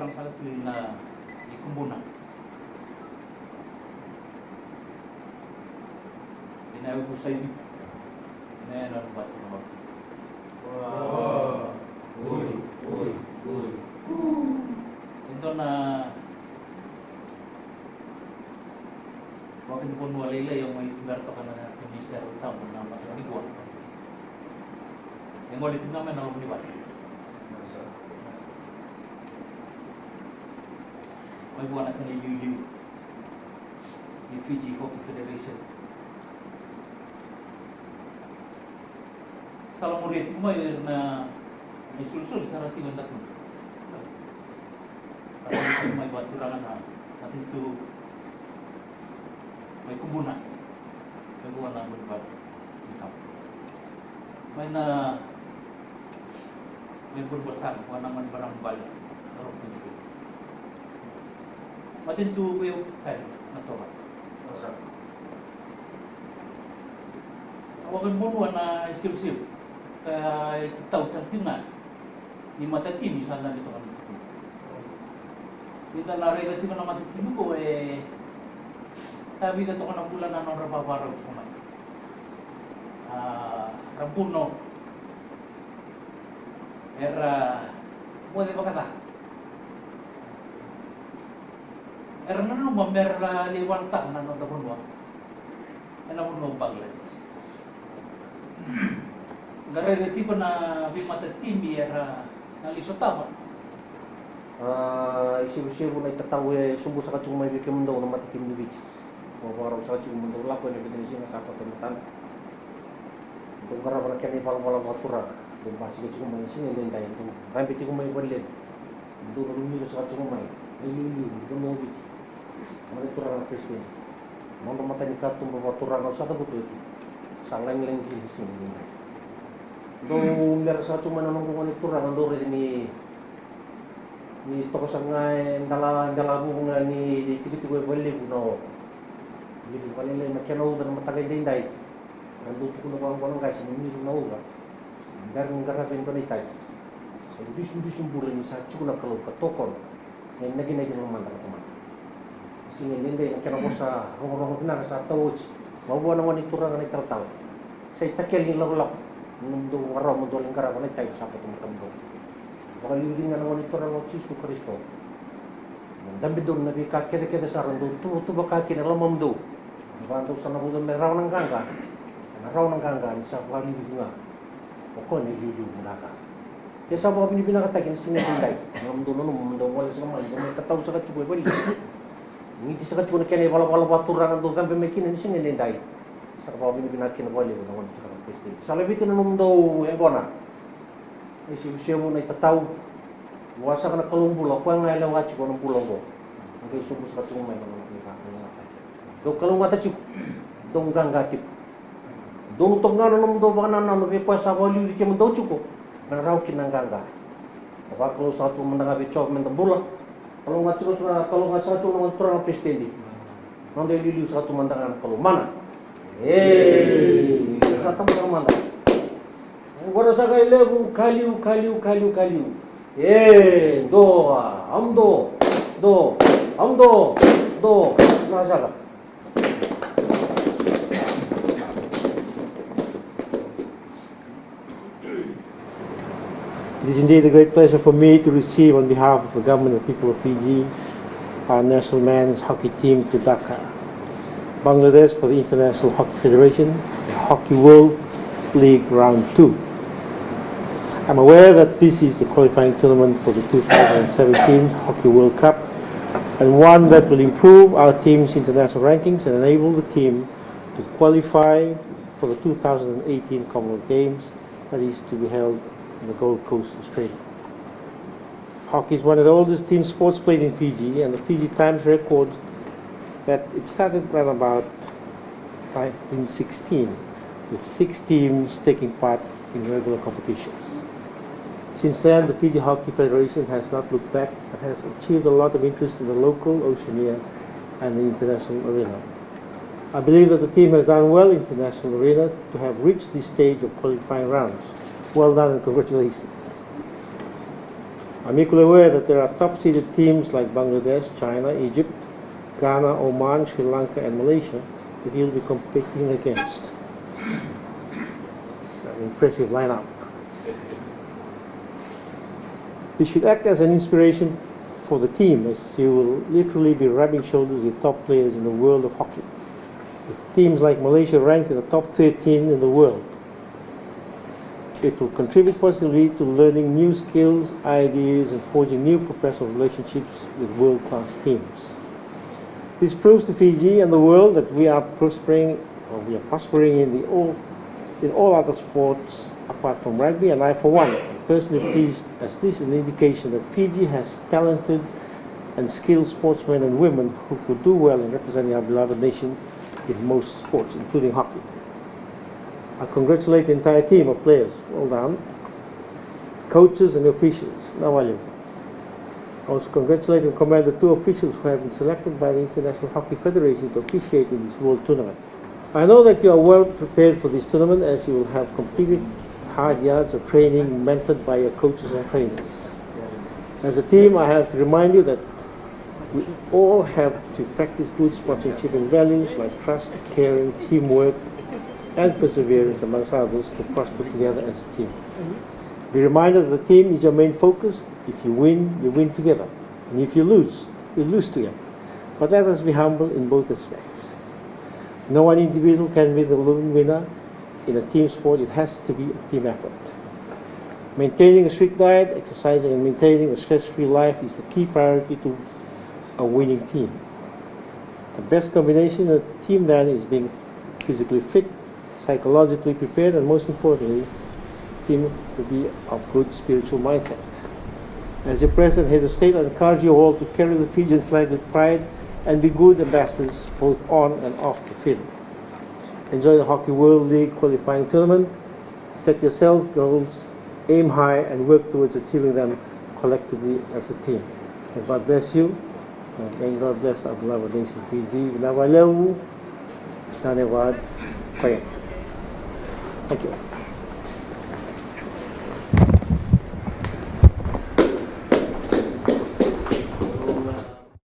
orang sangat na ikumbunan. Inawi ko sa ibig. Inayanan batu na waktu. Wow. Uy. Ito na waktu pun walila yung may tuberto ka na minister utang na mas nigwa. Yang wali itu naman na lumibat. May buwan natin ni Jioji ni Fiji Hockey Federation. Salam murid mo na may sulsul sa rating ang dakon. Kasi may baturangan na natin ito may kubunan. May buwan na lumibat. May berbesan, buwan naman barang balik. Matin tu kayo na to. Masa. Awakan mo na siw-siw. Kaya tahu na ni mata tim misalnya dito kan. Kita nari dito na mata tim ko sabi dito kan bulan na nang rababaraw kumay. Rampuno. Era mo di ba kata? Era na member liwan tak na notapon mo. Ano mo Bangladesh. Gara de tipo na bimata timbi era nalisotama. Isibu-sibu na Itatau sumbu sa kacung may bikin daw na matitim ni beach. Bawa sa kacung mundo lako ni bikin sini sa patuntan. Tung gara bara kani pala watura. Tung basi kacung may sini den dai tung. Kan biti ko may bolle. Tung rumi sa kacung may. Lili tung mo biti. Mari turang presiden. Mau mata ni katung bawa turang sa betul itu. Salang-lang di sini. Dong biar sa cuma nangong ni turang ndore ni toko sangai dala bunga ni titik gue boleh buno. Jadi paling lain macam nau dan mata gay dai. Kalau tu kuno bang guys ni nau ga. Dar ngara bento ni tai. So disum bulan ni sa cuma kalau ke tokon. Yang nagi naman teman. Sini nende macam bosa rong na sa tawch. Mabuwa naman ni turang ni taw. Saya takel ni lawlap. Mundo waro mundo lingkara ko tayo sa patumtambo. Baka liwin nga naman ito ng Jesu Kristo. Dami doon nabikakita sa rondo, tuto baka kinalamam do. Bantu sa nabudan may raw ng gangga. Raw ng gangga sa paliwin nga. Oko na liwin Dhaka. Kaya sa mga binibinakatakin sinatinday. Mundo wala sa kamay. May kataw sa katsuboy bali. Ngiti sa katsuboy na kaya wala baturangan doon. Kampi may kinan sinatinday. Sa kapag binibinakin na bali. Sa labit na mundo yang kona. Siya mo na Itatau. Wasa ka na kalumbulo. Kung nga ilaw ka ng pulong ko. Ang kayo subos ka tsong may mga nakakita. Doon kalungata chik. Doon ganggatip. Doon utong nga na mundo baka na nanubi pa sa wali di kaya mundo chuko. Manaraw kinang gangga. Kapag kalau sa tsong manangabi chok mentabula. Kalau nga sa tsong mga turang presidendi. Nanda ililiw sa tsong mandangan kalumana. Sa tsong manda. Wala sa kayo lebu, kaliu. Do. Nasa ka. It is indeed a great pleasure for me to receive on behalf of the government and people of Fiji our national men's hockey team to Dhaka, Bangladesh for the International Hockey Federation, Hockey World League Round 2. I'm aware that this is a qualifying tournament for the 2017 Hockey World Cup and one that will improve our team's international rankings and enable the team to qualify for the 2018 Commonwealth Games that is to be held in the Gold Coast, Australia. Hockey is one of the oldest team sports played in Fiji, and the Fiji Times records that it started around about 1916 with 6 teams taking part in regular competitions. Since then, the Fiji Hockey Federation has not looked back but has achieved a lot of interest in the local, Oceania and the international arena. I believe that the team has done well in the international arena to have reached this stage of qualifying rounds. Well done and congratulations. I'm equally aware that there are top-seeded teams like Bangladesh, China, Egypt, Ghana, Oman, Sri Lanka, and Malaysia that he'll be competing against. It's an impressive lineup. This should act as an inspiration for the team, as you will literally be rubbing shoulders with top players in the world of hockey, with teams like Malaysia ranked in the top 13 in the world. It will contribute positively to learning new skills, ideas, and forging new professional relationships with world-class teams. This proves to Fiji and the world that we are prospering in all other sports apart from rugby, and I, for one, am personally pleased, as this is an indication that Fiji has talented and skilled sportsmen and women who could do well in representing our beloved nation in most sports, including hockey. I congratulate the entire team of players. Well done. Coaches and officials. Nawalyo. I also congratulate and commend the 2 officials who have been selected by the International Hockey Federation to officiate in this World Tournament. I know that you are well prepared for this tournament, as you will have completed hard yards of training mentored by your coaches and trainers. As a team, I have to remind you that we all have to practice good sportsmanship and values like trust, caring, teamwork, and perseverance, amongst others, to prosper together as a team. Be reminded that the team is your main focus. If you win together. And if you lose together. But let us be humble in both aspects. No one individual can be the lone winner in a team sport. It has to be a team effort. Maintaining a strict diet, exercising, and maintaining a stress-free life is the key priority to a winning team. The best combination of a team then is being physically fit, psychologically prepared, and most importantly, team to be of good spiritual mindset. As your President, Head of State, I encourage you all to carry the Fijian flag with pride and be good ambassadors both on and off the field. Enjoy the Hockey World League qualifying tournament. Set yourself goals, aim high, and work towards achieving them collectively as a team. And God bless you. And may God bless our beloved nation Fiji. Thank you.